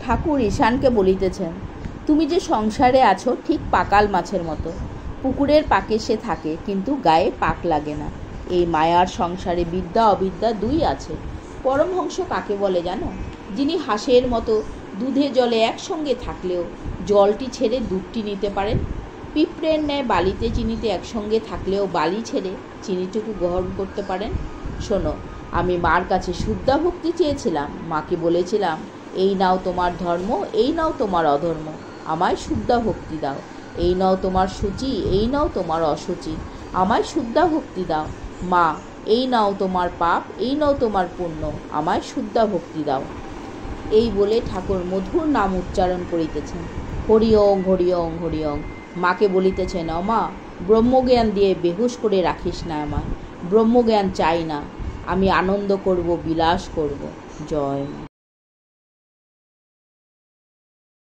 ঠাকুর ঈশানকে বলিতেছেন, তুমি যে সংসারে আছো ঠিক পাকাল মাছের মতো। পুকুরের পাকে সে থাকে, কিন্তু গায়ে পাক লাগে না। এই মায়ার সংসারে বিদ্যা অবিদ্যা দুই আছে। পরমহংস কাকে বলে জানো? যিনি হাঁসের মতো দুধে জলে একসঙ্গে থাকলেও জলটি ছেড়ে দুধটি নিতে পারেন। পিঁপড়ের ন্যায় বালিতে চিনিতে একসঙ্গে থাকলেও বালি ছেড়ে চিনিটুকু গ্রহণ করতে পারেন। শোনো, আমি মার কাছে শুদ্ধা ভক্তি চেয়েছিলাম। মাকে বলেছিলাম, এই নাও তোমার ধর্ম, এই নাও তোমার অধর্ম, আমায় শুদ্ধা ভক্তি দাও। এই নাও তোমার সূচি, এই নাও তোমার অসুচি, আমায় শুদ্ধা ভক্তি দাও। মা, এই নাও তোমার পাপ, এই নাও তোমার পুণ্য, আমায় শুদ্ধা ভক্তি দাও। এই বলে ঠাকুর মধুর নাম উচ্চারণ করিতেছেন, হরি ওং হরি ওং হরি ওং। মাকে বলিতেছেন, মা, ব্রহ্মজ্ঞান দিয়ে বেহুশ করে রাখিস না আমায়। ব্রহ্মজ্ঞান চাই না, আমি আনন্দ করব, বিলাস করব। জয় মা।